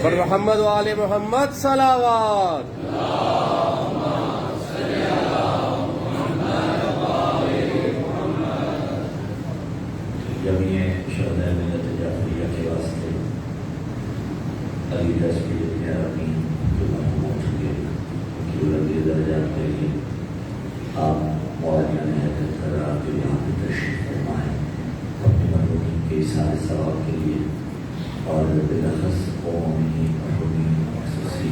اور محمد و آل محمد صلوات. جمعیہ شہدائے ملت جعفریہ کے واسطے علی رضوی عالمین جو مرحوم ہو چکے ان کی بلندی درجات کے لیے آپ مولانا حیدر کرار جو یہاں پہ تشریف فرما ہے اپنے مرحومین کے سارے ثواب کے لیے اور بلخص قومی مرحومین خصوصی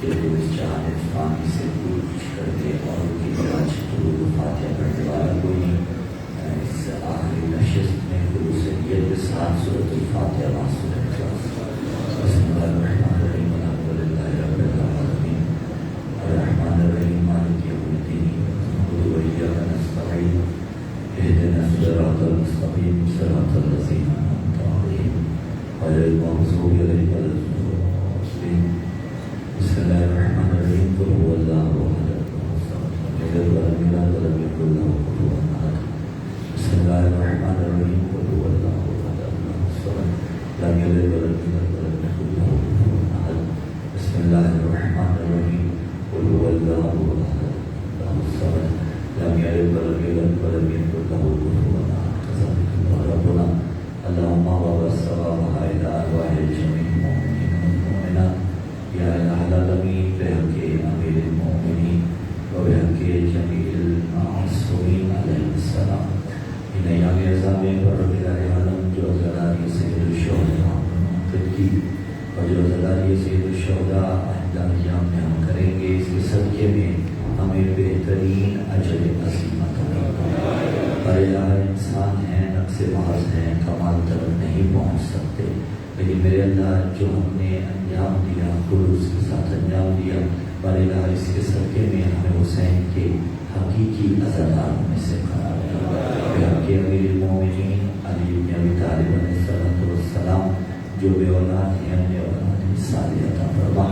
کے جو اس جہان فانی سے کوچ کرتے اور ان کی علاج درود فاتحہ پڑھنے والا کوئی اس آخری نشست میں خلوصیت کے ساتھ سورۃ الفاتحہ و سورۃ الاخلاص. بسم اللہ الرحمن الرحیم الحمد للہ رب العالمین الرحمن الرحیم مالک یوم الدین نعبد و ایاک نستعین اهدنا الصراط المستقیم صراط الذین انعمت علیہم غیر المغضوب علیہم ولا الضالین. بسم اللہ الرحمن الرحیم قل هو اللہ احد اللہ الصمد لم یلد ولم یکن له کفوا احد. بسم اللہ الرحمن الرحیم قل هو اللہ احد اللہ الصمد لم یلد ولم یولد ولم یکن له کفوا احد. بسم اللہ الرحمن الرحیم قل هو اللہ احد اللہ الصمد لم یلد ولم یولد ولم یکن له کفوا احد. کذلک قال ربنا اللهم وابعث ثوابها الى ارواح جميع المؤمنين والمؤمنات یا الہ العالمین بحق امیر المؤمنین وبحق جمیع المعصومین علیہ السلام. ان ایام عظام پروردگار عالم جو عزاداری سید الشہداء منعقد کی اور جو عزاداری سید الشہداء آئندہ ایام میں ہم کریں گے اس کے صدقے میں ہمیں بہترین اجر عظیم عطا فرما. پر الہ انسان ہیں نقص محض ہیں کمال تک نہیں پہنچ سکتے لیکن میرے اللہ جو ہم نے انجام دیا خلوص کے ساتھ انجام دیا پر الہ اس کے صدقے میں ہمیں حسین کے حقیقی عزاداروں میں سے قرار دیا. کہ امیر المومنین علی بن ابی طالب علیہ السلام جو بے اولاد ہیں انہیں اولاد صالح عطا فرما.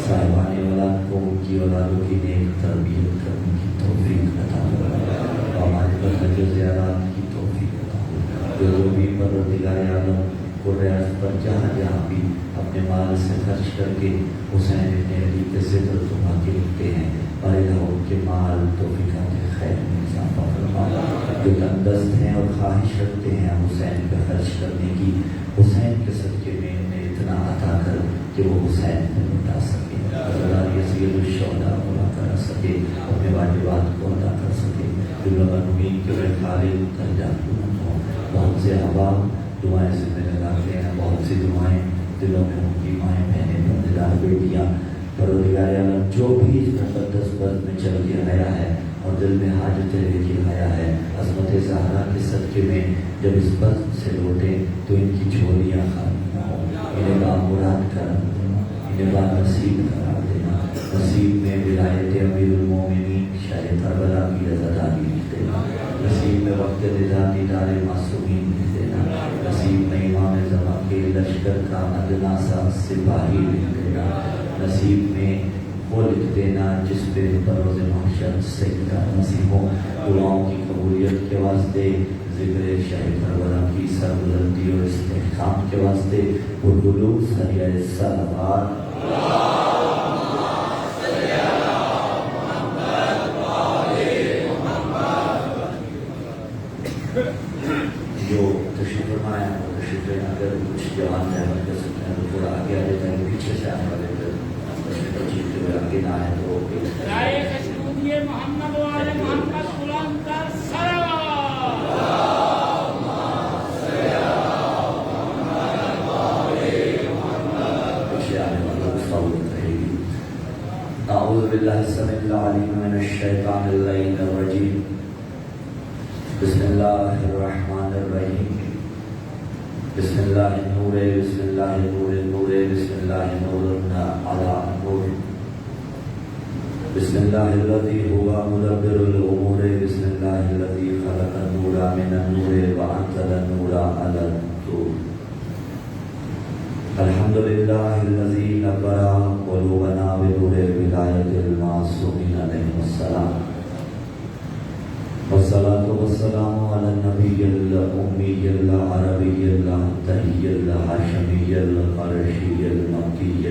صاحبان اولاد کو ان کی اولادوں کی نیک تربیت کرنے کی توفیق عطا فرما. ہمارے پر حج و زیارات کی توفیق عطا فرما. جو بھی پروردگار عالم کو ریاض پر جہاں جہاں بھی اپنے مال سے خرچ کر کے حسین ابن علی کے ذکر تما کے لکھتے ہیں اور ان کے مال توفیقات خیر میں اضافہ فرما. جو تندرست ہیں اور خواہش رکھتے ہیں حسین پہ خرچ کرنے کی حسین کے صدقے میں انہیں اتنا عطا کر کہ وہ حسین پہ لوٹا سکے عزاداری سید الشہداء پورا کر سکے اپنے واجبات کو ادا کر سکے. دل مرحومین کے خالد درجات بلند ہوں. بہت سے احباب دعائیں ذمہ لگاتے ہیں بہت سی دعائیں دلوں میں ان کی مائیں بہنیں بندیدار بیٹیاں پروردگار عالم جو بھی اس مقدس بزم میں چل کے آیا ہے اور دل میں حاجتیں لے کے آیا ہے عظمت زہرا کے صدقے میں جب اس بزم سے لوٹے تو ان کی جھولیاں خالی نہ ہوں. انہیں بامراد قرار دینا انہیں بانصیب قرار دینا. نصیب میں ولایت امیر المومنین شاہ کربلا کی عزاداری لکھ دینا. نصیب میں وقت رضا دیدار معصومین لکھ دینا. نصیب میں امام زمان کے لشکر کا ادنا سا سپاہی لکھ دینا. نصیب میں وہ لکھ دینا جس پہ بروز محشر سجدہ نصیب ہو. دعاؤں کی قبولیت کے واسطے ذکر شاہ کربلا کی سربلندی اور استحکام کے واسطے پرغلو سریع صلوات جو تشریف فرمایا وہ تشریف لینا. اگر کچھ جوان رحمت کر سکتے ہیں تو تھوڑا آگے آ جائیں گے. پیچھے سے آنے والے تشریف چیزتے ہوئے آگے نہ آئے تو محمد والے محمد غلام کا صلوات. پیچھے آنے والوں کو سہولت رہے گی. اعوذ باللہ السمیع العلیم من الشیطان اللعین الرجیم. بسم اللہ الرحمن الرحیم. بسم اللہ النور بسم اللہ نور النور بسم اللہ نور علی نور. بسم اللہ الذی هو مدبر الامور. بسم اللہ الذی خلق النور من النور وانزل النور علی النور. الحمد للہ الذی نور قلوبنا بنور ولایت المعصومین علیہم السلام. والصلاة والسلام على النبي الأمي العربي التهي الهاشمي القرشي المكي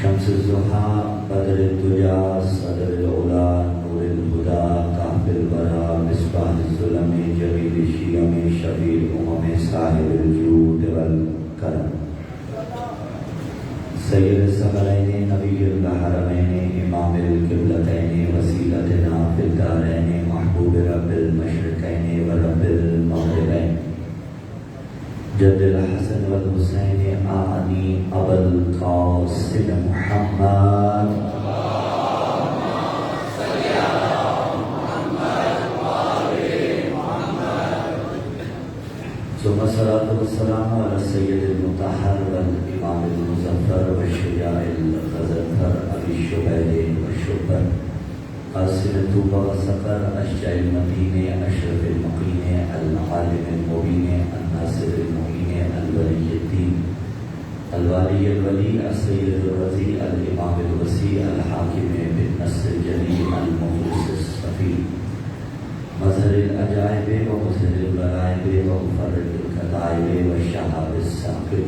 شمس الضحى بدر الدجى صدر العلا نور الهدى كهف الورى مصباح الظلم جميل الشيم شفيع الامم صاحب الجود والكرم سید الثقلین نبی الحرمین امام القبلتین وسیلتنا فی الدارین محبوب رب المشرقین و رب المغربین جد الحسن والحسین آنی ابو القاسم محمد ثم الصلاة والسلام على السيد المطهر والإمام المظفر والشجاع الغزنفر أبي الشبيل والشبر قاسم الطوبى والسقر أشجع المدين أشرف المقين العالم المبين الناصر المعين الولي الدين الوالي الولي السيد الرضي الإمام الوسيع الحاكم بالنصر الجليل المخلص الصفي مظهر العجائب ومظهر الغرائب ومفرد الكتائب والشهاب الساقب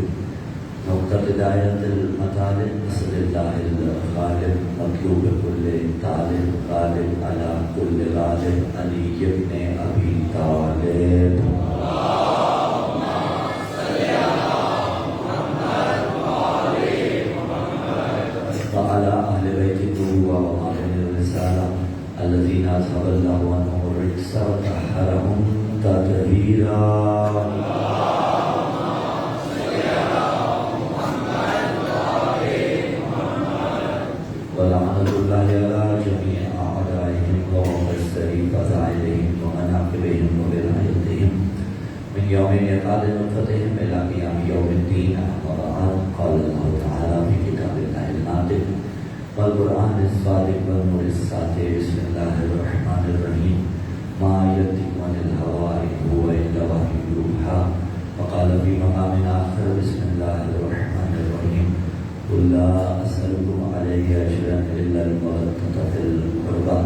نقطة دائرة المطالب نصر الله الغالب مطلوب كل طالب غالب على كل غالب علي بن أبي طالب وعلى أهل بيت النبوة ومعلم الرسالة الذين أذهب الله عنهم الرجس وطهرهم تطهيرا ولعنة الله على جميع أعدائهم ومبشري فزائلهم ومناقبهم وبرعايتهم من يوم إيقاد نطفتهم إلى قيام يوم الدين وبعد قال الله تعالى في كتاب الله الناطق والقرآن الصادق والنور الساطع بسم الله الرحمن الرحيم ما ينطق عن الهوى إن هو إلا وحي يوحى وقال في مقام آخر بسم الله الرحمن الرحيم قل لا أسألكم عليه أجرا إلا المودة في القربى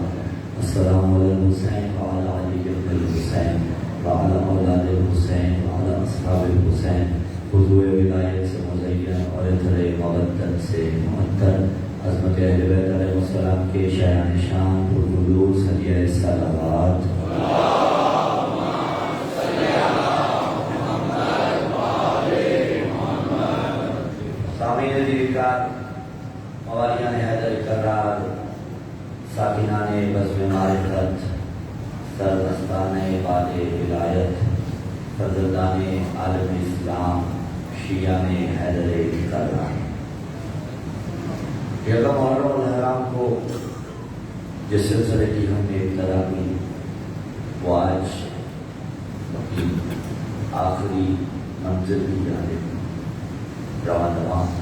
السلام على الحسين وعلى علي بن الحسين وعلى أولاد الحسين وعلى أصحاب الحسين خذوا ولایت سے مزین اور اترے مودت سے معطر عظمت اہل بیت علیہ السلام کے شایان شان پرخلوص ہدیہ صلوات سامعین دیگر موالیان حیدر کرار ساکنان بزم معرفت سرمستان باد ولایت فرزندان عالم اسلام شیعان حیدر کرار یکم محرم الحرام کو جس سلسلے کی ہم نے ابتدا کی وہ آج اپنی آخری منزل کی جانب روان روان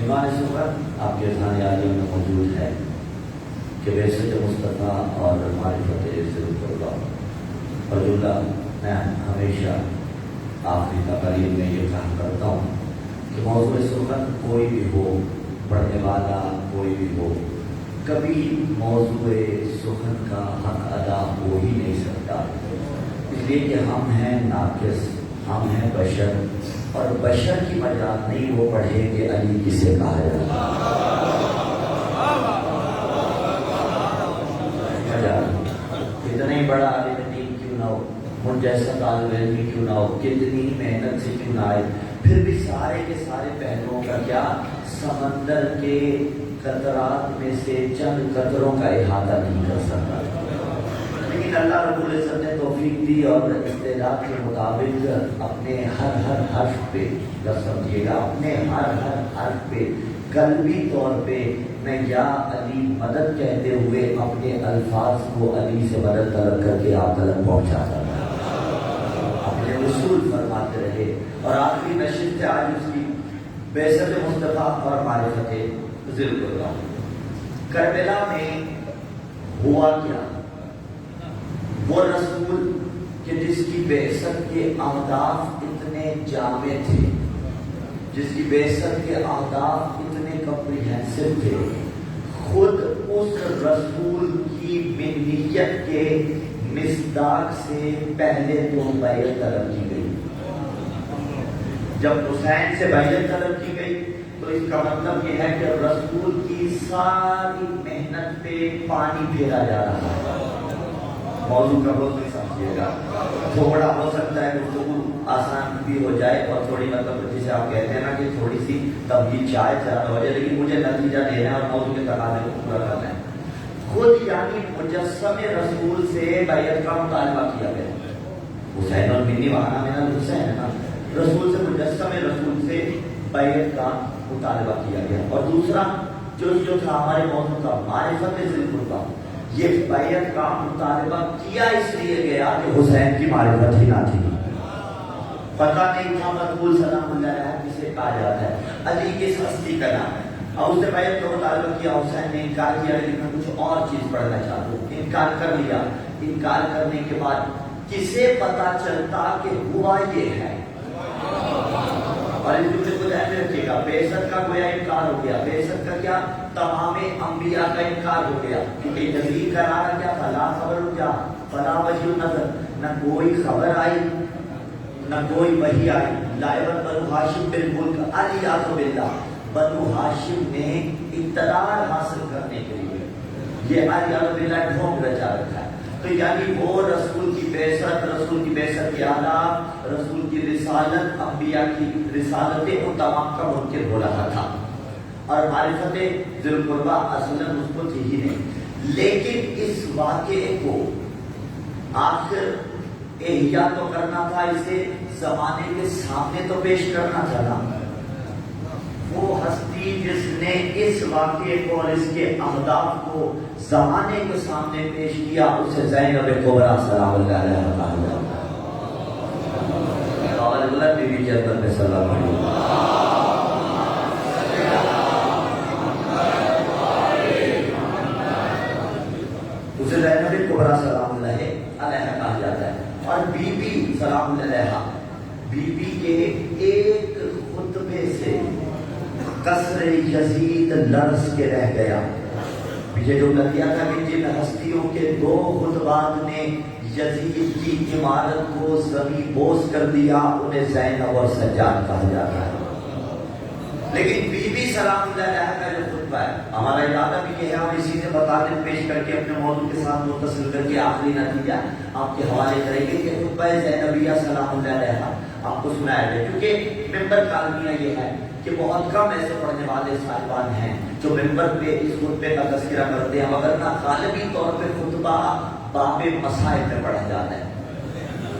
ایمان سفر آپ کے ذہن عالیہ میں موجود ہے کہ بیست مصطفیٰ اور معرفت عزت القربہ فضلہ میں ہمیشہ آخری تقریب میں یہ کہا کرتا ہوں کہ موضوع سفر کوئی بھی ہو پڑھنے والا کوئی بھی ہو کبھی موضوع سخن کا حق ادا ہو ہی نہیں سکتا اس لیے کہ ہم ہیں ناقص ہم ہیں بشر اور بشر کی مجال نہیں وہ پڑھے کہ علی کسے کہا جاتا اتنا ہی بڑا عالم دین کیوں نہ ہو مجھ جیسا طالب علم کیوں نہ ہو کتنی محنت سے کیوں نہ آئے پھر بھی سارے کے سارے پہلوؤں کا کیا سمندر کے قطرات میں سے چند قطروں کا احاطہ نہیں کر سکتا لیکن اللہ رب العزت نے توفیق دی اور استعداد کے مطابق اپنے ہر حرف پہ سمجھیے گا اپنے ہر حرف پہ قلبی طور پہ میں یا علی مدد کہتے ہوئے اپنے الفاظ کو علی سے مدد طلب کر کے آپ تک پہنچاتا تھا اپنے اصول فرماتے رہے اور آخری نشست آج اس کی بیست مصطفیٰ اور معرفت ذل اللہ کربلا میں ہوا کیا وہ رسول کہ جس کی بعثت کے اہداف اتنے جامع تھے جس کی بعثت کے اہداف اتنے کمپریہنسو تھے خود اس رسول کی منیت کے مصداق سے پہلے تو بیعت طلب کی گئی جب حسین سے بیعت طلب کی گئی تو اس کا مطلب یہ ہے کہ رسول کی ساری محنت پہ پانی پھیرا جا رہا ہے. موضوع کا بہت نہیں سمجھیے گا, تھوڑا ہو سکتا ہے گفتگو آسان بھی ہو جائے اور تھوڑی مطلب جسے آپ کہتے ہیں نا کہ تھوڑی سی تبدیل چائے زیادہ ہو جائے, لیکن مجھے نتیجہ دینا ہے اور موضوع کے تقاضے کو پورا کرنا ہے. خود یعنی مجسم رسول سے بیعت کا مطالبہ کیا گیا. حسین اور بنی وہاں میرا حسین ہے نا, رسول سے مجسم رسول سے بیعت کا مطالبہ کیا گیا. اور دوسرا جو تھا ہمارے موضوع کا معرفت ذی القربہ, یہ بیعت کا مطالبہ کیا اس لیے گیا کہ حسین کی معرفت ہی نہ تھی, پتہ نہیں تھا مقبول سلام اللہ علیہ کسے کہا جاتا ہے, علی کس ہستی کا نام ہے. اور اس نے بیعت کا مطالبہ کیا, حسین نے انکار کیا لیکن میں کچھ اور چیز پڑھنا چاہتا ہوں. انکار کر لیا. انکار کرنے کے بعد کسے پتا چلتا کہ ہوا یہ ہے. اور اس دوسرے کو ذہن میں رکھیے گا, بعثت کا گویا انکار ہو گیا. بعثت کا کیا, تمام انبیاء کا انکار ہو گیا, کیونکہ یزید کا نعرہ کیا تھا, لا خبر جا فلا وحی نظر, نہ کوئی خبر آئی نہ کوئی وحی آئی. لائبت بنو ہاشم بالملک الیاذ باللہ, بنو ہاشم نے اقتدار حاصل کرنے کے لیے یہ الیاذ باللہ ڈھونگ رچا رکھا ہے. تو یعنی وہ رسول کی بعثت, رسول کی بعثت کے آداب, رسول کی رسالت, انبیاء کی رسالتیں ان تمام کا منکر ہو رہا تھا. اور معرفت ذی القربہ اصلا اس کو تھی ہی نہیں. لیکن اس واقعے کو آخر احیا تو کرنا تھا, اسے زمانے کے سامنے تو پیش کرنا تھا نا. وہ ہستی جس نے اس واقعے کو اور اس کے اہداف کو زمانے کے سامنے پیش کیا, اسے زینب کبریٰ سلام اللہ علیہا کہا جاتا ہے. اور اللہ بی بی جنت میں سلام علیہ. اسے زینب کبریٰ سلام اللہ علیہا کہا جاتا ہے. اور بی بی سلام اللہ علیہا, بی بی کے ایک خطبے سے قصر یزید لرز کے رہ گیا. پیچھے جو لگیا تھا کہ جن ہستیوں کے 2 خطبات نے یزید کی عمارت کو زمین بوس کر دیا, انہیں زینب اور سجاد کہا جاتا ہے. لیکن بی بی سلام اللہ علیہا کا جو خطبہ ہے, ہمارا ارادہ بھی یہ ہے ہم اسی سے بتانے پیش کر کے اپنے موضوع کے ساتھ متصل کر کے آخری نتیجہ آپ کے حوالے کریں گے کہ خطبہ زینبیہ سلام اللہ علیہا آپ کو سنایا گیا. کیونکہ ممبر کا المیہ یہ ہے کہ بہت کم ایسے پڑھنے والے صاحبان ہیں جو ممبر پہ اس خطبے کا تذکرہ کرتے ہیں, مگر نہ غالبی طور پہ خطبہ باب مسائل میں پڑھا جاتا ہے.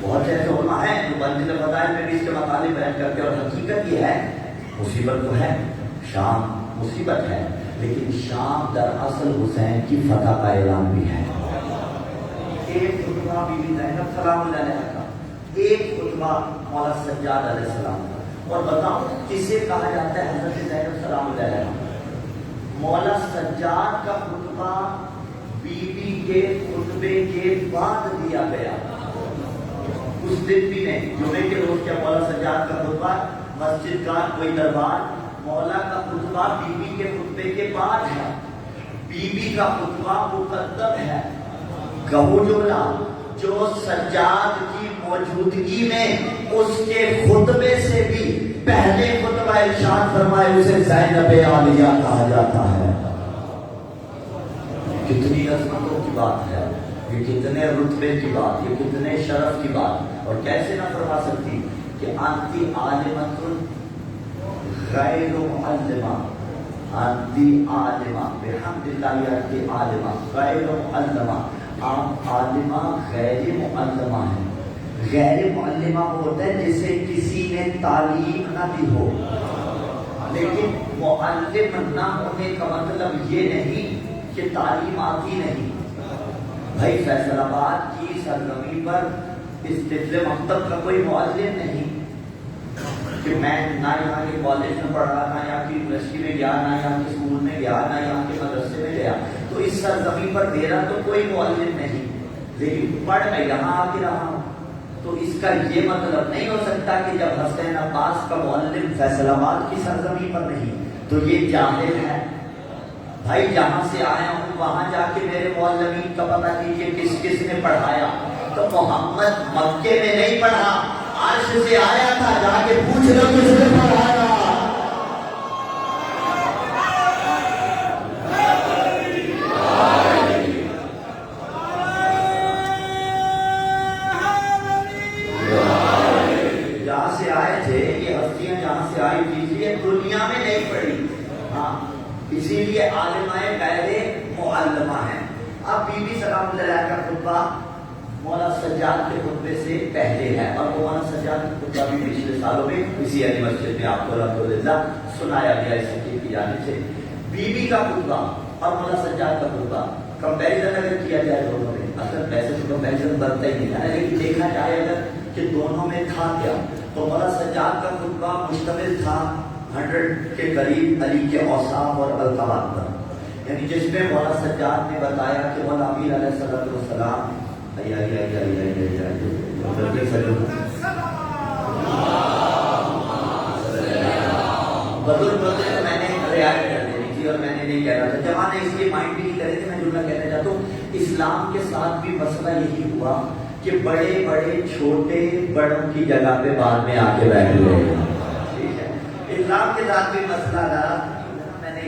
بہت سے ایسے علماء ہیں جو منزل فضائل میں بھی اس کے مطالب بیان کرتے ہیں. اور حقیقت یہ ہے, مصیبت تو ہے, شام مصیبت ہے, لیکن شام دراصل حسین کی فتح کا اعلان بھی ہے. ایک خطبہ بی بی زینب سلام اللہ علیہا کا, ایک خطبہ مولا سجاد علیہ السلام کا. اور بتاؤ کسے کہا جاتا ہے حضرت زینب سلام اللہ علیہا. مولا سجاد کا خطبہ بی بی کے خطبے کے بعد دیا گیا. اس دن بھی نہیں, جمعے کے روز کیا مولا سجاد کا خطبہ مسجد کا کوئی دربار, مولا کا خطبہ بی بی کے خطبے کے بعد ہے. بی بی کا خطبہ مقدم ہے. کہو جملہ جو سجاد کی موجودگی میں اس کے خطبے سے بھی پہلے خطبہ ارشاد فرمائے, اسے زینب عالیہ کہا جاتا ہے. کتنی عظمتوں کی بات ہے, یہ کتنے رتبے کی بات, یہ کتنے شرف کی بات. اور کیسے نہ فرما سکتی کہ انتی عالمۃ غیر معلمہ, انتی عالمہ بحمد اللہ انتی عالمہ غیر معلمہ. آپ عالمہ غیر معلمہ ہیں. غیر معلمہ ہوتا ہے جسے کسی نے تعلیم نہ دی ہو, لیکن معلم نہ ہونے کا مطلب یہ نہیں کہ تعلیم آتی نہیں. بھائی فیصل آباد کی سرزمین پر اس طفل مکتب کا کوئی معلم نہیں کہ میں نہ یہاں کے کالج میں پڑھ رہا تھا, یہاں کی یونیورسٹی میں گیا, نہ یہاں کے اسکول میں گیا, نہ یہاں کے مدرسے میں گیا, تو اس سرزمین پر میرا تو کوئی معلم نہیں, لیکن پڑھ میں یہاں آ کے رہا ہوں. تو اس کا یہ مطلب نہیں ہو سکتا کہ جب حسین عباس کا معلم فیصل آباد کی سرزمین پر نہیں تو یہ جاہل ہے. بھائی جہاں سے آیا ہوں وہاں جا کے میرے معلمین کا پتہ کیجیے کس کس نے پڑھایا. تو محمد مکے میں نہیں پڑھا, عرش سے آیا تھا, جا کے پوچھ لو کس نے پڑھایا. ساری چیزیں دنیا میں نہیں پڑھی. ہاں اسی لیے عالمائے غیر معلمہ ہیں. اب بی بی سلام اللہ علیہ کا خطبہ مولانا سجاد کے خطبے سے پہلے ہے, اور مولانا سجاد کا خطبہ بھی پچھلے سالوں میں اسی علی مسجد میں آپ کو الحمدللہ سنایا گیا اس کی جانب سے. بی بی کا خطبہ اور مولانا سجاد کا خطبہ کمپیریزن اگر کیا جائے دونوں میں, اصل ویسے تو کمپیریزن بنتا ہی نہیں ہے, لیکن دیکھا جائے اگر کہ دونوں میں تھا کیا, تو مولانا سجاد کا خطبہ مشتمل تھا 100 کے قریب علی کے اوصاف اور القابات پر, یعنی جس میں مولانا سجاد نے بتایا کہ مولا امیر علیہ السلام میں نے رعایت کر دینی تھی اور میں نے نہیں کہنا تھا. جہاں نے اس لیے مائنڈ بھی نہیں کرے تھے, میں جملہ کہنا چاہتا ہوں, اسلام کے ساتھ بھی مسئلہ یہی ہوا کہ بڑے بڑے چھوٹے بڑوں کی جگہ پہ بعد میں آ کے بیٹھ گئے. ٹھیک ہے, اسلام کے ساتھ بھی مسئلہ رہا, میں نے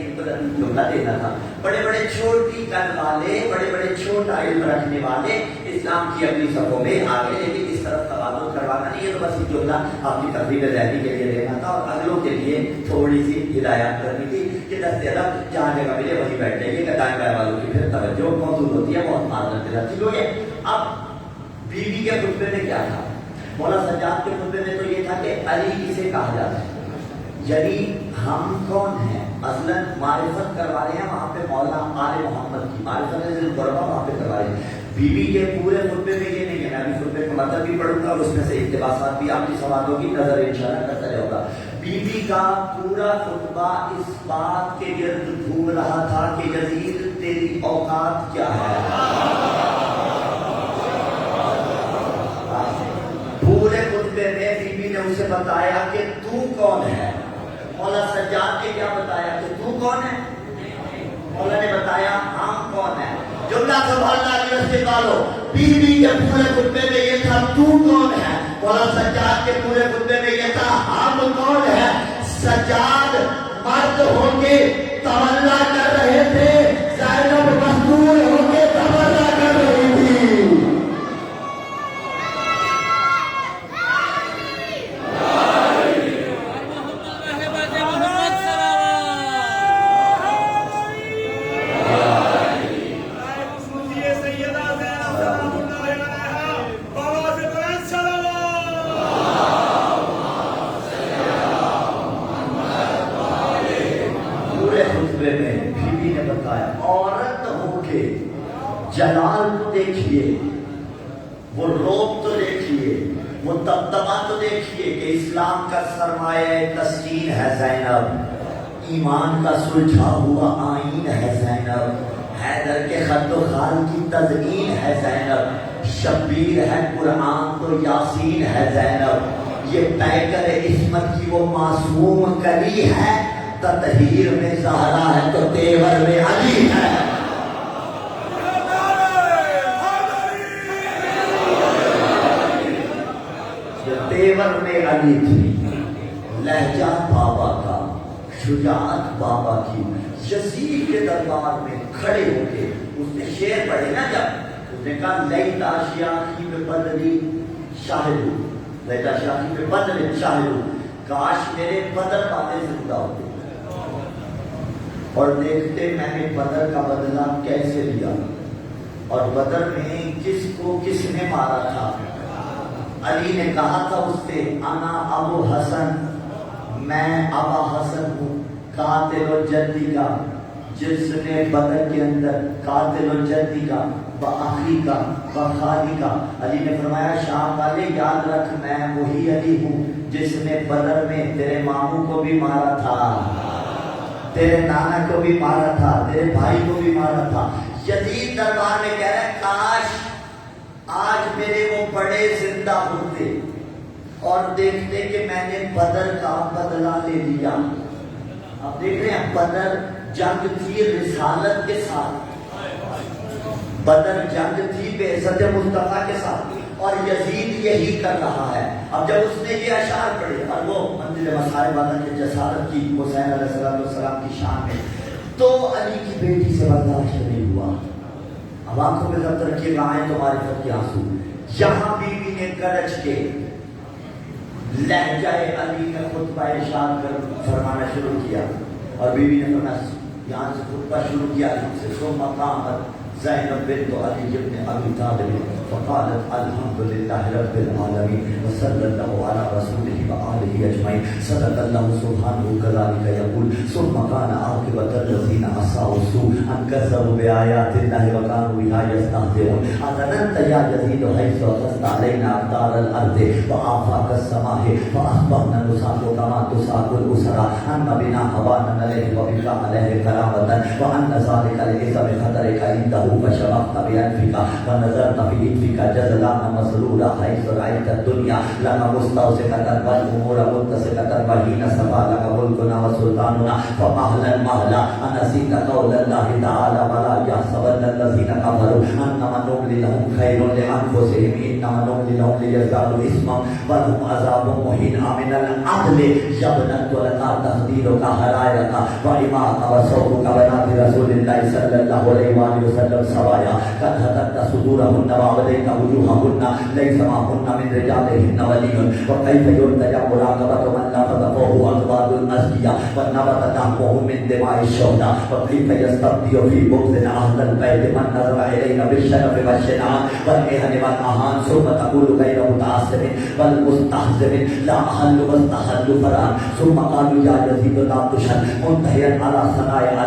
جملہ دینا تھا, بڑے بڑے چھوٹی قد والے, بڑے بڑے چھوٹا علم رکھنے والے اسلام کی اپنی صفوں میں آگے, لیکن اس طرف تبادل کروانا نہیں ہے. تو بس یہ جملہ آپ کی تقریب ذہنی کے لیے لینا تھا اور اگلوں کے لیے تھوڑی سی ہدایات کرنی تھی کہ دست ادب جہاں جگہ ملے وہیں بیٹھ جائیے, دائیں بائیں والوں کی پھر توجہ موجود ہوتی ہے, بہت معذرت کے ساتھ. ٹھیک ہو گیا. اب بیوی کے خطبے میں کیا تھا, مولانا سجاد کے خطبے میں تو یہ تھا کہ علی کسے کہا جاتا ہے, یعنی ہم کون ہیں. اصلاً معرفت کروا رہے ہیں وہاں پہ مولانا آل محمد کی معرفت وہاں پہ کروا رہے ہیں. بی بی کے پورے خطبے میں یہ نہیں ہے, میں ابھی خطبے کا مطلب بھی پڑھوں گا اور اس میں سے اقتباسات بھی آپ کی سوالوں کی نظر انشاءاللہ کرتا رہے ہوگا. بی بی کا پورا خطبہ اس بات کے گرد گھوم رہا تھا کہ یزید تیری اوقات کیا ہے. پورے خطبے میں بی بی نے اسے بتایا کہ تو کون ہے. مولا سجاد نے کیا بتایا کہ تو کون ہے, مولا نے بتایا ہم کون ہیں. جملہ سنبھالنا علی استقبالو, بی بی کے پورے خطبے میں یہ تھا تو کون ہے, مولا سجاد کے پورے خطبے میں یہ تھا ہم کون ہیں. سجاد مرد ہو کے تمنا کر رہے تھے, زینب مزدور ہو کے تمنا کر رہی تھی. جلال تو دیکھیے, وہ روب تو دیکھیے, وہ دبدبا تو دیکھیے کہ اسلام کا سرمایہ تسکین ہے زینب, ایمان کا سلجھا ہوا آئین ہے زینب, حیدر کے خط و خال کی تزئین ہے زینب, شبیر ہے قرآن تو یاسین ہے زینب, یہ پیکر عصمت کی وہ معصوم کلی ہے, تطہیر میں زہرا ہے تو تیور میں علی ہے. تیور میں علی تھی, لہجہ بابا کا, شجاعت بابا کی. یزید کے دربار میں کھڑے ہو کے اس نے شعر پڑھے نا, جب اس نے کہا لیتا شیاخی پہ بدری شاہدو, لیتا شیاخی پہ بدری شاہدو, کاش میرے بدر والے زندہ ہوتے اور دیکھتے میں نے بدر کا بدلہ کیسے لیا, اور بدر میں کس کو کس نے مارا تھا. علی نے کہا تھا اس سے, انا ابو حسن, میں ابا حسن ہوں, قاتل و جدی کا, جس نے بدر کے اندر قاتل و جدی کا, بآخری کا, بخالی کا. علی نے فرمایا شام والے یاد رکھ میں وہی علی ہوں جس نے بدر میں تیرے ماموں کو بھی مارا تھا, تیرے نانا کو بھی مارا تھا, تیرے بھائی کو بھی مارا تھا. یزید دربار میں کہہ رہا ہے کاش آج میرے وہ بڑے زندہ ہوتے اور دیکھتے کہ میں نے بدر کا بدلہ لے لیا. اب دیکھ رہے ہیں بدر جنگ تھی رسالت کے ساتھ, بدر جنگ تھی بعزت مصطفیٰ کے ساتھ, اور یزید یہی کر رہا ہے. اب جب اس نے یہ اشعار پڑھے اور وہ منزل مسائب والا کی جسارت کی حسین علیہ السلام کی شان میں, تو علی کی بیٹی سے برداشت نہیں ہوا. اب آنکھوں میں ضبط رکھیے گا, آئے تو معرفت کے آنسو. یہاں بی بی نے گرج کے لہجہ علی کا خطبہ ارشاد کر فرمانا شروع کیا اور بیوی نے فرمایا یہاں سے خطبہ شروع کیا سے ثم قامت زینب بنت علی بن ابی طالب فقالت الحمد للہ رب العالمین وصلی اللہ علی رسولہ وآلہ اجمعین صدق اللہ سبحانہ کذالک یقول ثم کان عاقبۃ الذین اساءوا السوء ان کذبوا بآیات اللہ وکانوا بها یستهزئون اظننت یا یزید حیث اخذت علینا اقطار الارض وآفاق السماء فاصبحنا نساق کما تساق الاسرى ان بنا حوانا علیہ وبک علیہ کرامۃ وان ذلک ليس بخطرک عنده فشبقت بانفک ونظرت في انفك جزلانا مسرورا حيث رأيت الدنيا لنا مستوسكة والأمور متسكة وحين صفى لك ملكنا وسلطاننا فمهلا مهلا أنسيت قول الله تعالى ولا يحسبن الذين كفروا أنما نملي لهم خير لأنفسهم إنما نملي لهم ليزدادوا إثما ولهم عذاب مهين من العدل يبنت ولك تخديرك حرائرك وإماك وصوتك بنات رسول الله صلى الله عليه وسلم سوايا قد هتكت صدورهن وعبديك وجوههن ليس معهن من رجالهن ولي وكيف يرتجى مراقبة من لفظ فهو أضباط الأزكياء والنبت دمه من دماء الشهداء وكيف يستبدي في بغض أهل البيت من نظر إلينا بالشرف والشنعاء والإهن والأهان ثم تقول غير متعصب والمستحزب لا أحل واستحل فرعا ثم قالوا يا يزيد لا تشهد منتهيا على صنايع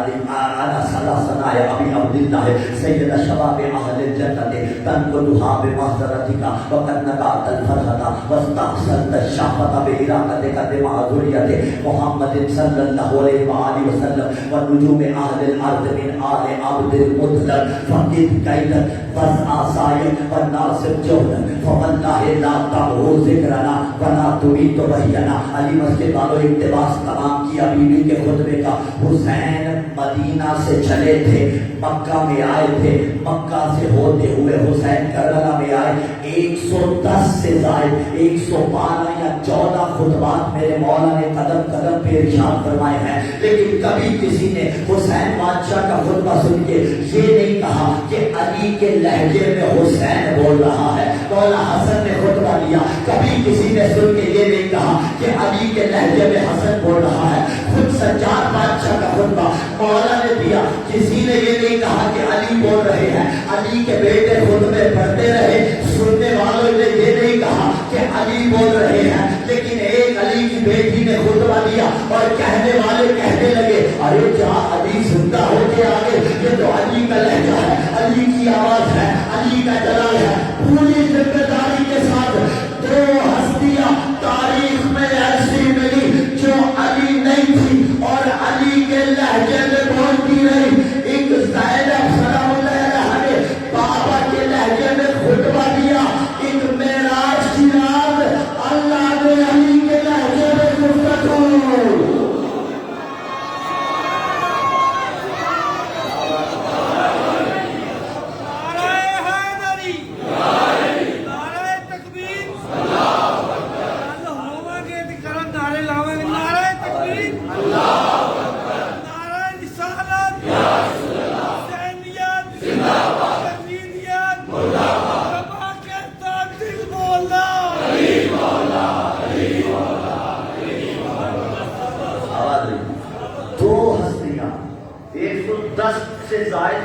أبي عبد الله سيد شباب أهل الجنة تنقلها بمحضرتك وقد نقعت الفرحة واستحسنت الشعفة بإراقتك دماء ذرية محمد صلى الله عليه وآله وسلم ونجوم أهل الأرض من آل عبد المطلق فقد كيدا وزع سائل والناصب جهدا فوالله لا تبهو ذكرنا ولا تريد بهينا علی مسجد والوں اقتباس تمام کیا بیوی کے خطبے کا حسین مدینہ سے چلے تھے مکہ میں آئے تھے مکہ سے ہوتے ہوئے حسین کربلا میں آئے 110 سے زائد 112 یا 14 خطبات میرے مولا نے قدم قدم پہ ارشاد فرمائے ہیں لیکن کبھی کسی نے حسین بادشاہ کا خطبہ سن کے یہ نہیں کہا کہ علی کے لہجے میں حسین بول رہا ہے مولا حسن نے خطبہ دیا کبھی کسی نے سن کے یہ نہیں کہا کہ علی کے لہجے میں حسن بول رہا ہے خود سجاد بادشاہ کا خطبہ مولا نے دیا کسی نے یہ نہیں کہا کہ علی بول رہے ہیں علی کے بیٹے خطبے پڑھتے رہے سننے والوں نے یہ نہیں کہا کہ علی بول رہے ہیں لیکن ایک علی کی بیٹی نے خطبہ دیا اور کہنے والے کہنے لگے ارے کیا علی زندہ ہو کے آگے یہ تو علی کا لہجہ ہے علی کی آواز ہے علی کا جلال ہے پوری ذمہ داری کے ساتھ دو ہستیاں تاریخ میں ایسی ملی جو علی نہیں تھی اور علی کے لہجے میں بولتی رہی ایک زینب سلام اللہ علیہ نے بابا کے لہجے میں خطبہ دیا ایک معراج کی رات اللہ نے علی کے لہجے میں گفتگو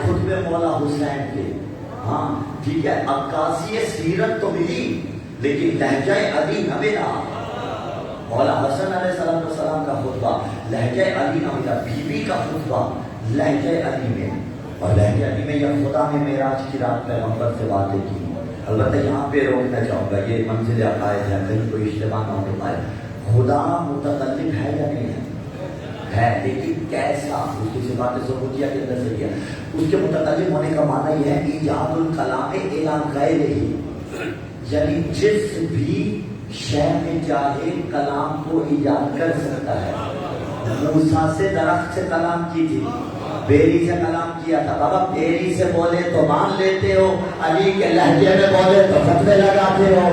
خطبے مولا حسین کے ہاں ٹھیک ہے عکاسی سیرت تو ملی لیکن لہجہ علی نہ ملا مولا حسن علیہ السلام کا خطبہ لہجہ علی نہ ملا بیوی کا خطبہ لہجہ علی میں اور لہجہ علی میں یا خدا نے معراج کی رات پیغمبر سے باتیں کی البتہ یہاں پہ روکنا چاہوں گا یہ منزل عقائد ہے کہیں کوئی اجتماع نہ ہو پائے خدا متکلم ہے یا نہیں ہے لیکن کیسا اس کی صفات ثبوتیہ کے اندر سے کیا اس کے متکلم ہونے کا معنی یہ ہے ایجاد الکلام الی غیرہ یعنی جس بھی شے میں چاہے کلام کو ایجاد کر سکتا ہے موسیٰ سے درخت سے کلام کی تھی بیری سے کلام کیا تھا بابا بیری سے بولے تو مان لیتے ہو علی کے لہجے میں بولے تو فتوے لگاتے ہو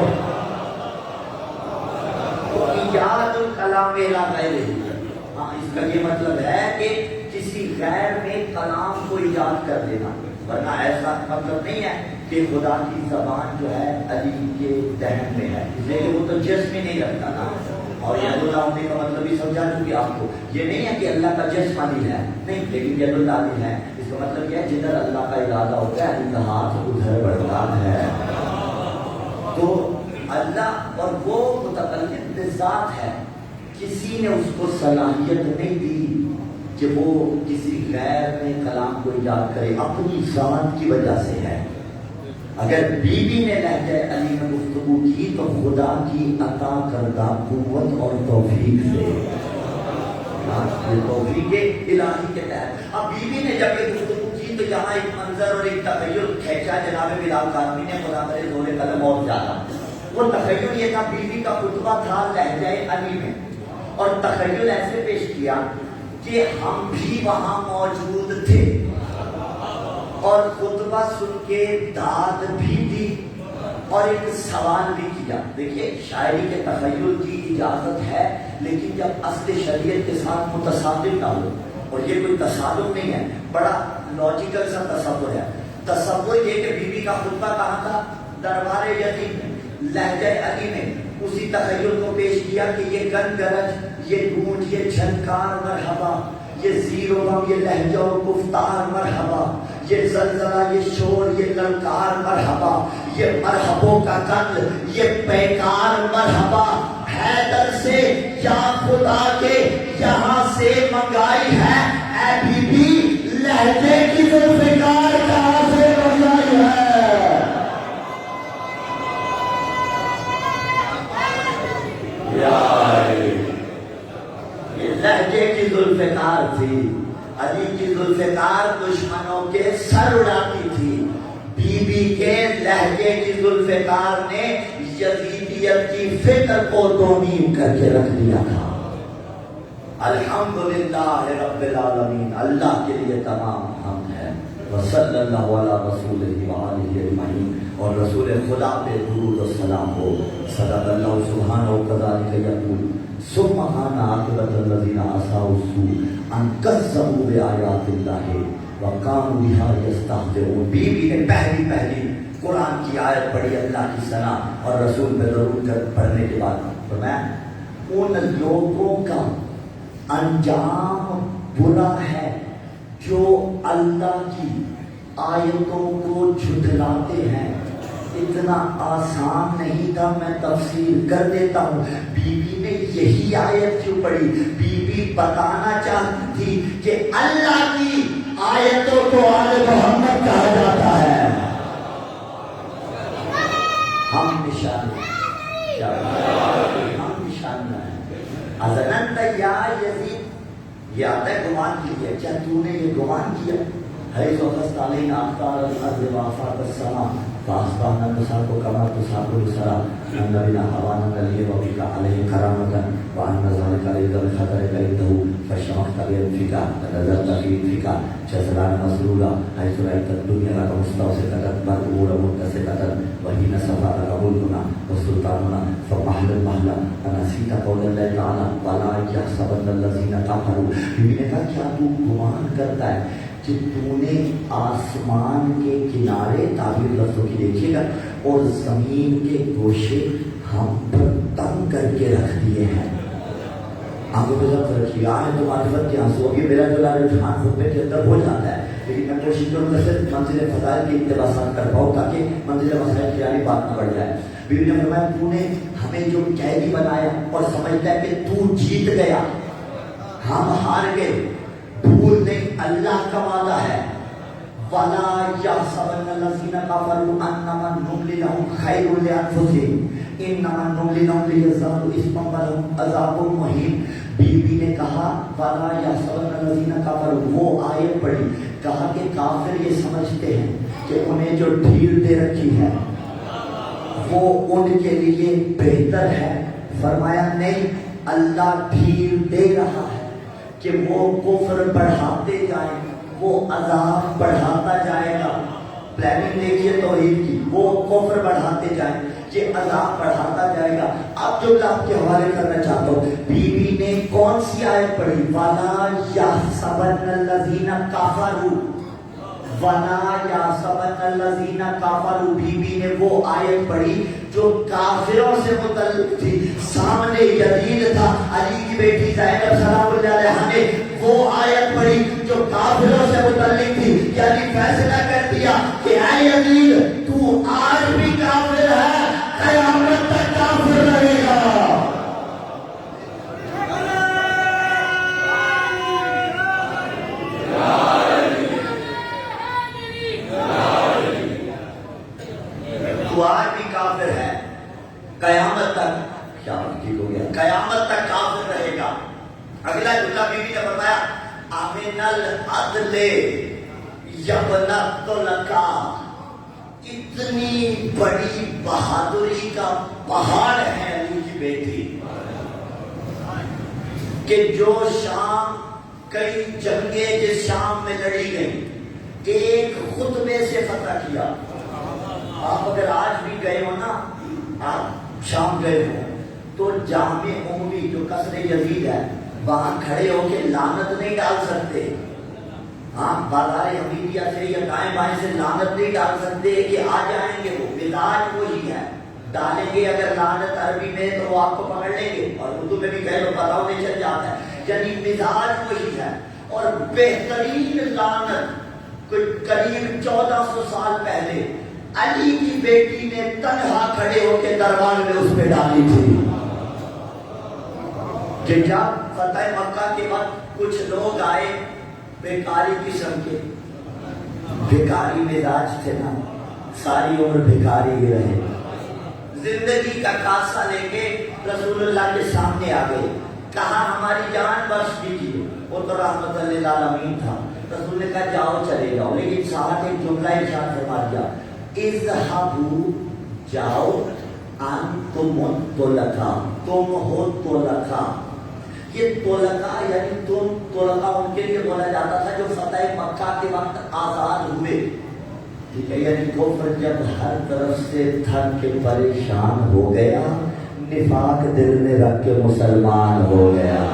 تو ایجاد الکلام الی غیرہ اس کا یہ مطلب ہے کہ کسی غیر میں کلام کو ایجاد کر دینا ورنہ ایسا مطلب نہیں ہے کہ خدا کی زبان جو ہے علی کے ذہن میں ہے، اس لیے کہ وہ تو جسم میں نہیں رکھتا نا. اور ید اللہ ہونے کا مطلب بھی سمجھا چکے آپ کو. یہ نہیں ہے کہ اللہ کا جسم علی ہے، نہیں، لیکن ید اللہ علی ہے. اس کا مطلب یہ ہے جدھر اللہ کا ارادہ ہوتا ہے علی کا ہاتھ ادھر بڑھتا ہے. تو اللہ اور وہ متکلم بذات ہے، کسی نے اس کو صلاحیت نہیں دی کہ وہ کسی غیر میں کلام کو ایجاد کرے، اپنی ذات کی وجہ سے ہے. اگر بی بی نے لہجہ علی میں گفتگو کی تو خدا کی عطا کردہ قوت اور توفیق سے، توفیق الہی کے تحت. اب بی بی نے جب یہ گفتگو کی تو یہاں ایک منظر اور ایک تخیل کھینچا جناب بلال کاظمی نے، خدا کرے زور قلم اور زیادہ. وہ تخیل یہ تھا، بی بی کا خطبہ تھا لہجہ علی میں، اور تخیل ایسے پیش کیا کہ ہم بھی وہاں موجود تھے اور خطبہ سن کے داد بھی دی اور ایک سوال بھی کیا. دیکھیے شاعری کے تخیل کی اجازت ہے، لیکن جب اصل شریعت کے ساتھ متصادم نہ ہو. اور یہ کوئی تصادم نہیں ہے، بڑا لاجیکل سا تصور ہے. تصور یہ کہ بی بی کا خطبہ کہاں تھا؟ دربار یتیم میں، لہجہ علی میں. اسی تخیل کو پیش کیا کہ یہ گن گرج، یہ گونج، یہ جھنکار مرحبا، یہ زیر و غم، یہ لہجہ و گفتار مرحبا، یہ زلزلہ، یہ شور، یہ للکار مرحبا، یہ مرحبوں کا قتل، یہ پیکار مرحبا. حیدر سے یا خدا کے یہاں سے منگائی ہے، اے بی بی لہجے کی ذوالفقار کہاں سے منگائی ہے. یہ لہجے کی ذوالفقار تھی، علی کی ذوالفقار دشمنوں کے سر اڑاتی تھی. بی بی کے لہجے کی ذوالفقار نے یزیدیت کی فکر کو دونیم کر کے رکھ دیا تھا. الحمدللہ رب العالمین، اللہ کے لیے تمام حمد ہے. وصلی اللہ علی رسولہ وآلہ اجمعین. اور رسول خدا پہ درود و سلام ہو. صدق اللہ سبحانہ وتعالی یقول سبحان عاقبۃ الذین عصوا السوء ان کذبوا بآیات اللہ وکانوا بہا یستہزئون. بی بی نے پہلی قرآن کی آیت پڑھی، اللہ کی ثنا اور رسول پہ درود پڑھنے کے بعد فرمایا ان لوگوں کا انجام برا ہے جو اللہ کی آیتوں کو جھٹلاتے ہیں. اتنا آسان نہیں تھا، میں تفسیر کر دیتا ہوں. بی بی نے یہی آیت کیوں پڑھی؟ بی بی بتانا چاہتی تھی کہ اللہ کی آیتوں کو آل محمد کہا جاتا ہے. ہم نشان ہیں. اذننت یا یزید، یہ آتا ہے گمان کے لیے. کیا تو نے یہ گمان کیا؟ حیث وقست علینا اقطار الارض وافات السماء فاصبحنا نساق كما تساق الثرى ان بنا حوانا نليه وبك عليه كرامة وان ذلك ليس بخطر عنده فشمخت بيدك فنزلت في يدك جزران مسرولا حيث رايت الدنيا لك مستوسطة مرؤولا متسقة وحين صفى لك ملكنا وسلطاننا فمحل المحل فنسيت قول الله تعالى ولا يحسبن الذين كفروا. بیوی نے کہا کیا تو گمان کرتا ہے کہ تو نے آسمان کے کنارے، تعبیر لفظوں کی دیکھیے گا، اور زمین کے گوشے ہم پر تنگ کر کے رکھ دیے ہیں. آنکھوں پہ ضبط رکھیے. آئے تو معرفت کے آنسو. اب یہ میرا جو رجحان خطبے کے اندر ہو جاتا ہے، لیکن میں کوشش کروں گا صرف منزل فضائل کے اقتباسات کر پاؤں تاکہ منزل مسائل کی یعنی بات نہ بڑھ جائے. بیوی نے فرمایا تو نے ہمیں جو قیدی بنایا اور سمجھتا ہے کہ تو جیت گیا، ہم ہار گئے. بھول نہیں، اللہ کا وعدہ ہے وَلَا يَحْسَبَنَّ الَّذِينَ كَفَرُوا أَنَّمَا نُمْلِي لَهُمْ خَيْرٌ لِأَنفُسِهِمْ إِنَّمَا نُمْلِي لَهُمْ لِيَزْدَادُوا إِثْمًا وَلَهُمْ عَذَابٌ مُهِينٌ. بی بی نے کہا وَلَا يَحْسَبَنَّ الَّذِينَ كَفَرُوا، وہ آیت پڑھی، کہا کہ کافر یہ سمجھتے ہیں کہ انہیں جو ڈھیل دے رکھی ہے وہ ان کے لیے بہتر ہے. فرمایا نہیں، اللہ ڈھیل دے رہا ہے کہ وہ کفر بڑھاتے جائیں، وہ عذاب بڑھاتا جائے گا. پلاننگ دیکھیے توحید کی، وہ کفر بڑھاتے جائیں، یہ عذاب بڑھاتا جائے گا. اب جو آپ کے حوالے کرنا چاہتا ہوں، بی بی نے کون سی آیت پڑھی؟ وَلَا يَحْسَبَنَّ الَّذِينَ كَفَرُوا وَلَا يَحْسَبَنَّ الَّذِينَ كَفَرُوا بی بی نے وہ آیت پڑھی جو کافروں سے متعلق تھی. سامنے یزید تھا, علی کی بیٹی زینب سلام اللہ علیہا نے وہ آیت پڑھی جو کافروں سے متعلق تھی. یعنی فیصلہ کر دیا کہ اے یزید تو آج بھی کافر ہے, قیامت تک کافر رہے گا. تو آج بھی کافر ہے, قیامت تک ٹھیک ہو گیا, قیامت تک کافر رہے گا. اگلا جملہ بی بی نے بتایا امن العدل یبن الطلقا, اتنی بڑی بہادری کا پہاڑ ہے علی کی بیٹی کہ جو شام کئی جنگیں جس شام میں لڑی گئی ایک خطبے سے فتح کیا. آپ اگر آج بھی گئے ہو نا, آپ شام گئے ہو تو جامع عمومی جو قصر یزید ہے وہاں کھڑے ہو کے لعنت نہیں ڈال سکتے. ہاں بازار حمیدیہ سے یا دائیں بائیں سے لعنت نہیں ڈال سکتے کہ آ جائیں گے, وہ مزاج وہی ہے. ڈالیں گے اگر لعنت عربی میں تو وہ آپ کو پکڑ لیں گے, اور اردو میں بھی کہہ لو پتہ نہیں چل جاتا ہے. یعنی مزاج وہی ہے. اور بہترین لعنت کوئی قریب 1400 سال پہلے علی کی بیٹی نے تنہا کھڑے ہو کے دربار میں اس پہ ڈالی تھی. کہ جب فتح مکہ کے وقت کچھ لوگ آئے بیکاری قسم کے, بیکاری مزاج تھے نا, ساری عمر بیکاری ہی رہے, زندگی کا کاسہ لے کے رسول اللہ کے سامنے آ گئے, کہا ہماری جان بخش دیجیے. وہ تو رحمت للعالمین تھا. رسول نے کہا جاؤ چلے جاؤ, لیکن ساتھ ایک جملہ ارشاد فرما دیا اذهبوا جاؤ انتم الطلقاء, تم ہو طلقاء. یہ طلقاء یعنی تم طلقاء ان کے لیے بولا جاتا تھا جو فتح مکہ کے وقت آزاد ہوئے. ٹھیک ہے, یعنی کفر جب ہر طرف سے تھک کے پریشان ہو گیا, نفاق دل میں رکھ کے مسلمان ہو گیا.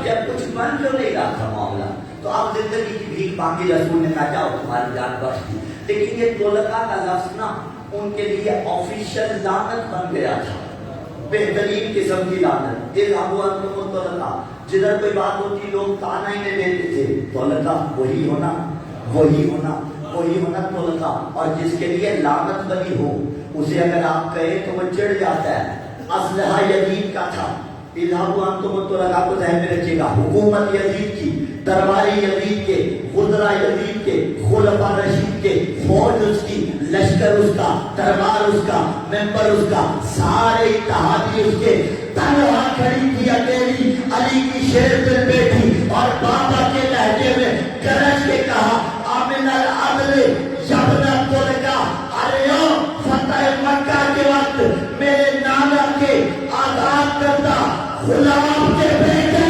جب کچھ بن جو نہیں رہا تھا معاملہ تو آپ زندگی کی بھیک مانگی, رسول نے کہا جاؤ تمہاری جان بخش دی. لیکن یہ طلقاء کا لفظ نا ان کے لیے آفیشل لعنت بن گیا تھا, بہترین قسم کی لعنت. اذهبوا انتم الطلقاء, جدھر کوئی بات ہوتی لوگ تانا ہی نہیں دیتے تھے, طلقاء وہی ہونا, وہی ہونا, وہی ہونا طلقاء. اور جس کے لیے لعنت بنی ہو اسے اگر آپ کہیں تو وہ چڑھ جاتا ہے. اسلحہ یزید کا تھا, اذهبوا انتم الطلقاء کو ذہن میں رکھیے گا. حکومت یزید کی, درباری یزید کے, وزراء یزید کے, خلفاء رشید کے, فوج اس کی, لشکر اس کا, دربار اس کا, ممبر اس کا, سارے اتحادی اس کے. تنہا کھڑی تھی اکیلی علی کی شیر دل بیٹی, اور بابا کے لہجے میں گرج کے کہا آمن العدل یبن الطلقاء. ارے فتح مکہ کے وقت میرے نانا کے آزاد کرتا غلام کے بیٹے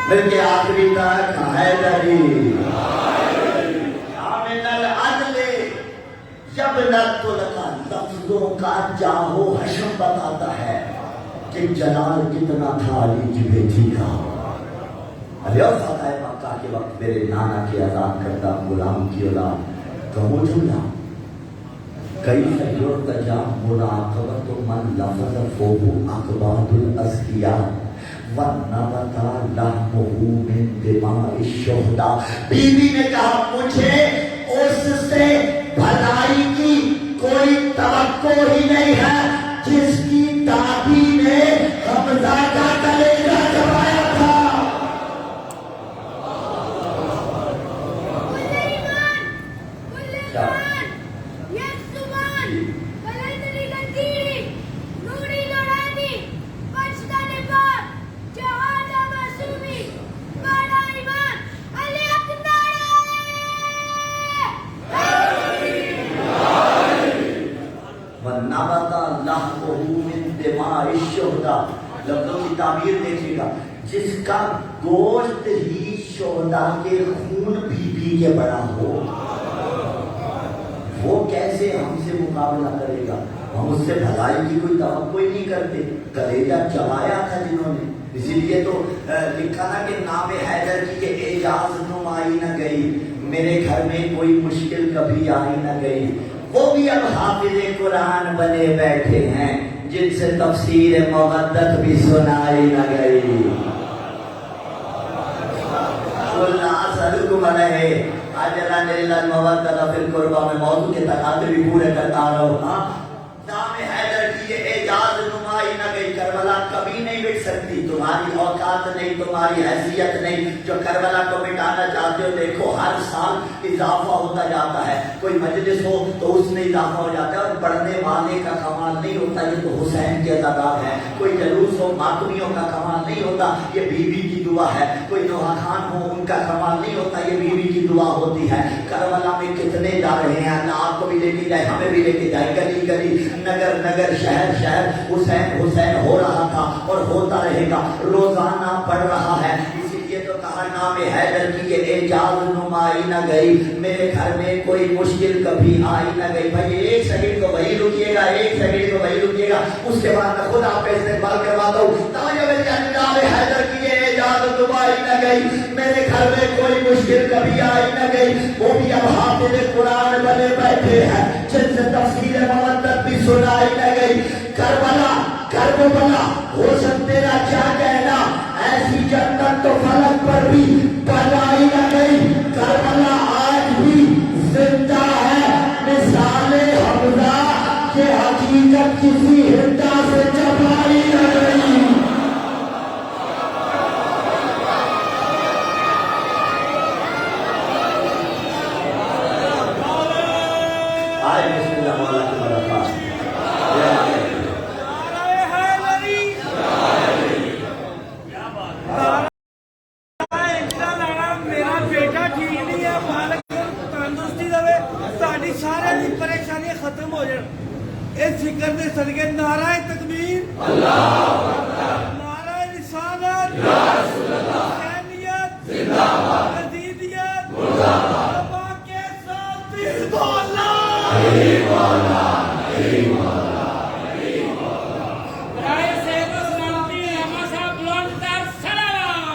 مل کے آخری تک حیدری. آمن العدل یبن الطلقاء لفظوں کا جاہو حشم بتاتا ہے کہ جلال کتنا تھا علی کی بیٹی کا. فتح مکہ کے وقت میرے نانا کے آزاد کردہ غلام کی اولاد کا وہ جملہ کیف یرتجی مناقبۃ من لفظه اقباط الاذکیاء ونبت لحمه من دماء الشہداء. بیوی نے کہا مجھے اس سے بھلائی کی کوئی توقع ہی نہیں ہے جس کی دادی نے حمزہ کا کلیجہ چبایا تھا. تعبیر دیکھیے گا، جس کا گوشت ہی شہداء کے خون پی پی کے بڑا ہو، وہ کیسے ہم سے مقابلہ کرے گا؟ ہم اس سے بھلائی کی کوئی توقع ہی نہیں کرتے، کلیجہ چبایا تھا جنہوں نے، اسی لیے تو لکھا نا کہ نام حیدر کی کہ اعجاز نمائی نہ گئی، میرے گھر میں کوئی مشکل کبھی آئی نہ گئی، وہ بھی اب حافظ قرآن بنے بیٹھے ہیں جن سے تفسیر مودت بھی سنائی نہ گئی۔ اجرا المودۃ فی القربى میں موضوع کے تقاضے بھی پورے کرتا رہا ہوں۔ نام حیدر کی یہ اعجاز نمائی نہ گئی، کربلا کبھی نہیں مٹ سکتی، تمہاری اوقات نہیں، تمہاری حیثیت نہیں جو کربلا کو مٹانا چاہتے ہو۔ دیکھو ہر سال اضافہ ہوتا جاتا ہے، کوئی مجلس ہو تو اس میں اضافہ ہو جاتا ہے، اور پڑھنے والے کا کمال نہیں ہوتا، یہ تو حسین کے تعداد ہے۔ کوئی جلوس ہو، ماتمیوں کا کمال نہیں ہوتا، یہ بیوی کی دعا ہے۔ کوئی نوحہ خان ہو، ان کا کمال نہیں ہوتا، یہ بیوی کی دعا ہوتی ہے۔ کربلا میں کتنے جا رہے ہیں، اللہ آپ کو بھی لے کے جائے، ہمیں بھی لے کے جائے، گلی گلی، نگر نگر، شہر شہر، حسین حسین ہو رہا تھا اور ہوتا رہے گا، روزانہ پڑھ رہا ہے۔ اسی لیے تو کہا نام حیدر کی یہ اعجاز نمائی نہ گئی، میرے گھر میں کوئی مشکل کبھی آئی نہ گئی۔ بھائی ایک سیکنڈ کو وہی رکیے گا، ایک سیکنڈ کو وہی رکیے گا، اس کے بعد میں خود آپ پہ استقبال کرواتا ہوں۔ نام حیدر کی یہ اعجاز نمائی نہ گئی، میرے گھر میں کوئی مشکل کبھی آئی نہ گئی، وہ بھی اب حافظ قرآن بنے بیٹھے ہیں جن سے تفسیر مودت بھی سنائی نہ گئی۔ کربلا کربلا حسن تیرا کیا کہنا، ایسی جنت تو فلک پر بھی بنائی نہ گئی۔ کربلا آج بھی زندہ ہے، مثال حمزہ کہ حقیقت کسی ہندا سے چبائی نہ گئی۔ ختم ہو جائے اس ذکر دے صدقے نعرہ تکبیر، نعرہ رسالت، حسینیت، یزیدیت، بابا کے ساتھ حزب اللہ، برائے صحت و سلامتی ہمیشہ بلند تر صلوات۔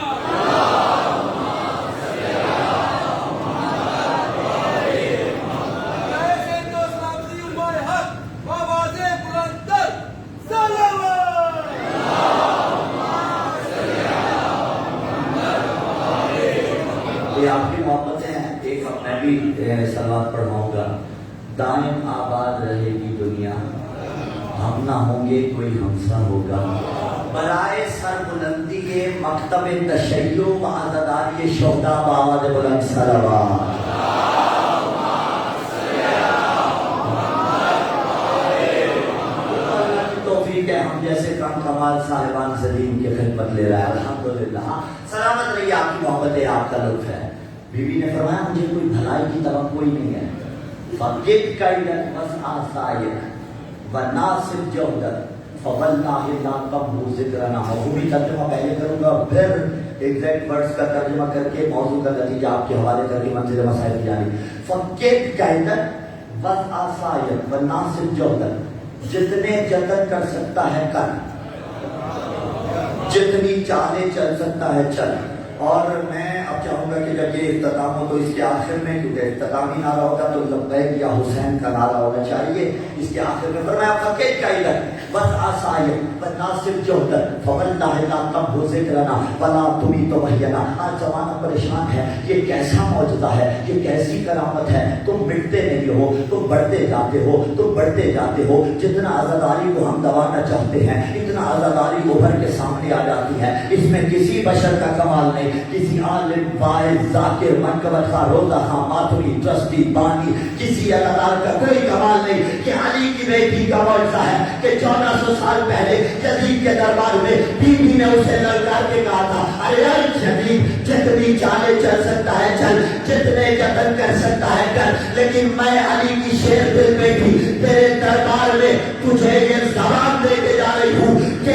یہ آپ کی محبتیں ہیں، ایک میں بھی صلوات پڑھواؤں گا۔ دائم آباد رہے گی دنیا، ہم نہ ہوں گے کوئی ہمسا ہوگا، برائے سر بلندی کے مکتب تشیع و عزاداری شہداء بآواز بلند صلوات۔ ہم جیسے کم کمال صاحبان سلیم کی خدمت لے رہا ہے، الحمدللہ۔ سلامت رہیے، آپ کی محبت ہے، آپ کا لطف ہے۔ بیوی نے فرمایا مجھے کوئی بھلائی کی توقع ہی نہیں ہے، فقط قیدن وسعصائر وناصب جودت فواللہ لا تبہو ذکرنا۔ مفہومی ترجمہ پہلے کروں گا، پھر ایگزیکٹ ورڈز کا ترجمہ کر کے موضوع کا نتیجہ آپ کے حوالے کر کے منزل مسائل کی جانی۔ فقط قیدن وسعصائر وناصب جودت، جتنے جتن کر سکتا ہے کر، جتنی چالیں چل سکتا ہے چل۔ اور میں اب چاہوں گا کہ جب یہ اختتام ہو تو اس کے آخر میں، کیونکہ اختتامی نعرہ ہوگا تو لبیک یا حسین کا نعرہ ہونا چاہیے، اس کے آخر میں فرمایا فقط قیدن وسعصائر وناصب جودت فواللہ لا تبہو ذکرنا ولا تمیت وحینا۔ آج زمانہ پریشان ہے، یہ کیسا معجزہ ہے، یہ کیسی کرامت ہے، تم مٹتے نہیں ہو، تم بڑھتے جاتے ہو، تم بڑھتے جاتے ہو۔ جتنا عزاداری کو ہم دبانا چاہتے ہیں اتنا عزاداری ابھر کے سامنے آ جاتی ہے، اس میں کسی بشر کا کمال نہیں، کسی عالم واعظ ذاکر منقبت خواہ روزہ خواہ ماتمی ٹرسٹی بانی کسی عزادار کا کوئی کمال نہیں کہ علی کی بیٹی کا معجزہ ہے کہ 1400 سال پہلے یزید کے دربار میں بیوی نے اسے للکار کے کہا تھا ارے یزید جتنی چالیں چل سکتا ہے چل، جتنے جتن کر سکتا ہے کر، لیکن میں علی کی شیر دل بیٹی تیرے دربار میں تجھے یہ زبان دے کے جا رہی ہوں کہ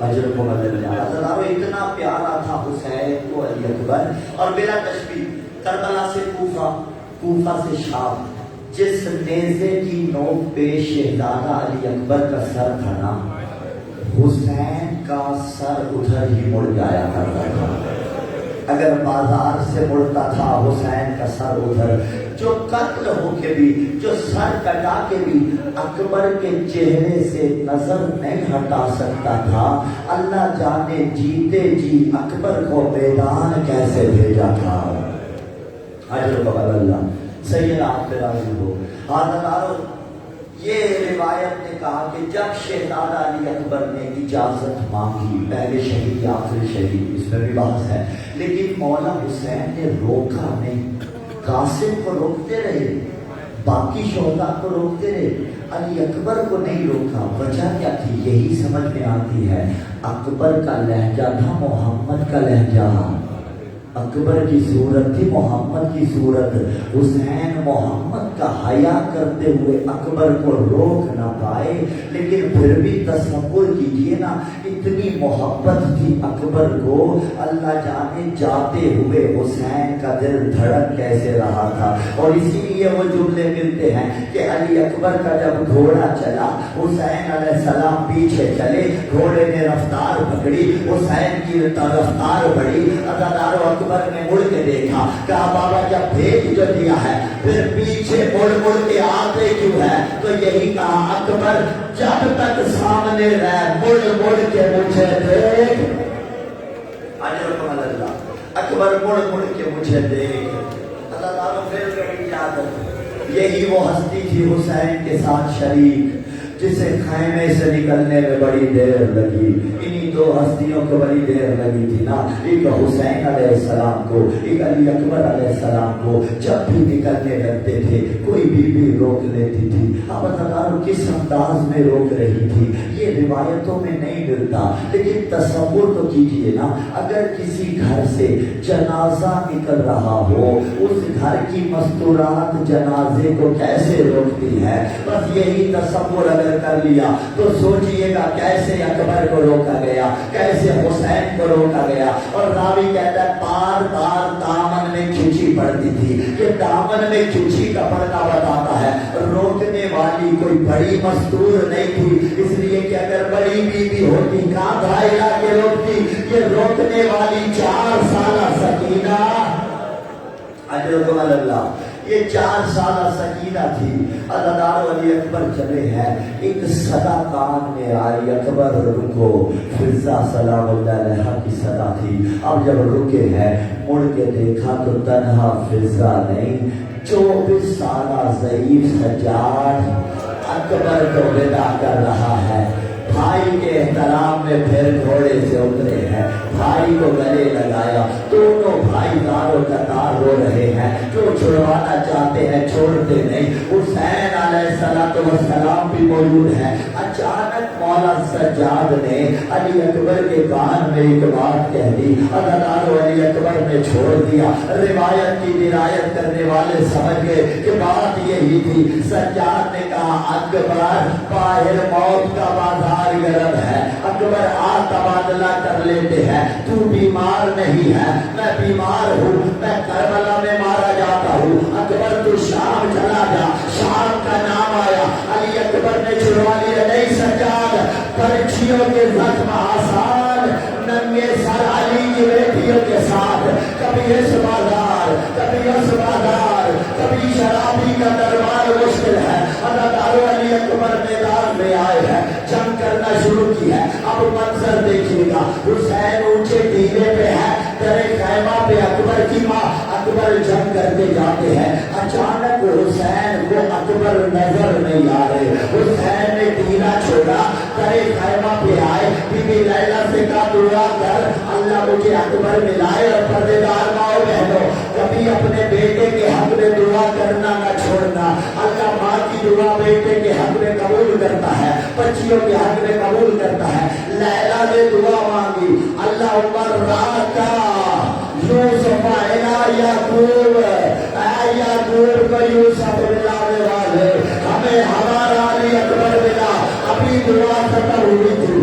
اجر کو بدل جائے. حضرات اتنا پیارا تھا حسین کو علی اکبر. اور بلا تشبیہ کربلا سے کوفہ سے شام، جس نیزے کی نوک پہ شہزادہ علی اکبر کا سر تھا نا، حسین کا سر ادھر ہی مڑ جایا کرتا تھا. اگر بازار سے مڑتا تھا حسین کا سر ادھر. جو قتل ہو کے بھی، جو سر کٹا کے بھی اکبر کے چہرے سے نظر نہیں ہٹا سکتا تھا. اللہ جانے جیتے جی اکبر کو میدان کیسے بھیجا تھا. اجر کو بدل اللہ. سید آپ پہ راضی ہو. حاضرارو یہ روایت نے کہا کہ جب شہزادہ علی اکبر نے اجازت مانگی، پہلے شہید یا آخری شہید، اس میں بھی بحث ہے، لیکن مولا حسین نے روکا نہیں. قاسم کو روکتے رہے، باقی شہداء کو روکتے رہے، علی اکبر کو نہیں روکا. وجہ کیا تھی؟ یہی سمجھ میں آتی ہے. اکبر کا لہجہ تھا محمد کا لہجہ، اکبر کی صورت تھی محمد کی صورت. حسین محمد کا حیا کرتے ہوئے اکبر کو روک نہ پائے، لیکن پھر بھی تصور کیجئے نا، اتنی محبت تھی اکبر کو. اللہ جانے جاتے ہوئے حسین کا دل دھڑک کیسے رہا تھا. اور اسی لیے وہ جملے ملتے ہیں کہ علی اکبر کا جب گھوڑا چلا، حسین علیہ السلام پیچھے چلے، گھوڑے نے رفتار پکڑی، حسین کی رفتار بڑھی. اکبر نے مڑ کے دیکھا، کہا بابا جب بھیج جو دیا ہے پھر پیچھے مڑ مڑ کے آتے کیوں ہے؟ تو یہی کہا اکبر جب تک سامنے رہ، مڑ مڑ کے مجھے دیکھ. اکبر مڑ مڑ کے مجھے دیکھ. اللہ تعالیٰ پھر کہیں یاد رکھو، یہی وہ ہستی تھی حسین کے ساتھ شریک، جسے خیمے سے نکلنے میں بڑی دیر لگی. انہی دو ہستیوں کو بڑی دیر لگی تھی نا، ایک حسین علیہ السلام کو، ایک علی اکبر علیہ السلام کو. جب بھی نکلنے لگتے تھے کوئی بی روک لیتی تھی. اب بتاؤ کس انداز میں روک رہی تھی یہ روایتوں میں نہیں ملتا، لیکن تصور تو کیجئے نا، اگر کسی گھر سے جنازہ نکل رہا ہو، اس گھر کی مستورات جنازے کو کیسے روکتی ہے. بس یہی تصور اگر کر لیا تو سوچئے گا کیسے اکبر کو روکا گیا، کیسے حسین کو روکا گیا. اور راوی کہتا ہے بار بار دامن میں کھچی پڑتی تھی. کہ دامن میں کھچی کا پڑنا بتاتا ہے روکنے والی کوئی بڑی مستور نہیں تھی. اس لیے کہ اگر بڑی بیوی ہوتی کہاں بھائی لا کے روکتی. یہ روکنے والی 4 سالہ سکینہ، اجر اللہ، یہ 4 سالہ سکینہ تھی. اللہ علی اکبر چلے ہیں، ایک صدا کان میں آئی، اکبر رکو. فضا سلام اللہ علیہ کی صدا تھی. اب جب رکے ہیں مڑ کے دیکھا تو تنہا فضا نہیں، 24 سالہ ضعیف سجاد اکبر کو ودا کر رہا ہے. بھائی کے احترام میں پھر گھوڑے سے اترے ہیں، بھائی کو گلے لگایا. دونوں بھائی دارو قطار رو رہے ہیں، جو چھڑوانا چاہتے ہیں چھوڑتے نہیں. حسین علیہ السلام بھی موجود ہے. اچانک مولا سجاد نے علی اکبر کے کان میں ایک بات کہہ دی. اللہ علی اکبر نے چھوڑ دیا. روایت کی درایت کرنے والے سمجھ گئے کہ بات یہی تھی. سجاد نے کہا اکبر باہر موت کا بازار گرم ہے، اکبر آ تبادلہ کر لیتے ہیں. تو بیمار نہیں ہے، میں بیمار ہوں، میں کربلا میں مارا جاتا ہوں. اکبر تو شام چلا جا. شام کا نام آیا، علی اکبر نے چھڑوا لیا. نہیں سجاد، پرچیوں کے زخم آسان، ننگے سر علی کی بیٹیوں کے ساتھ. کبھی اس بازار، کبھی اس بازار، کبھی شرابی کا دربار مشکل ہے. اللہ علی اکبر میدان میں آئے ہیں، جنگ کرنا شروع کی ہے. اب منظر دیکھیے گا، حسین اونچے ٹیلے پہ ہے، درے خیمہ پہ اکبر کی ماں. اکبر جنگ کرتے جاتے ہیں. اچانک حسین کو اکبر نظر نہیں آ رہے. حسین نے ٹیلا چھوڑا، درے خیمہ پہ آئے. بی بی لیلا سے کہا دعا کر اللہ مجھے اکبر ملائے. اور پردیدار ماؤں بہنوں، کبھی اپنے بیٹے کے حق میں دعا کرنا نہ چھوڑنا. اللہ ماں کی دعا بیٹے کے حق میں قبول کرتا ہے، بچیوں کے حق میں قبول کرتا ہے. لیلا نے دعا مانگی، اللہ عمر رات کا یوسف اے یعقوب، اے یعقوب کو یوسف ملانے والے، ہمیں ہمارا علی اکبر ملا. ابھی دعا ختم ہوئی تھی،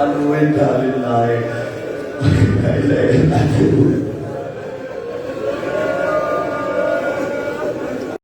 Anuin dalil lain. Lain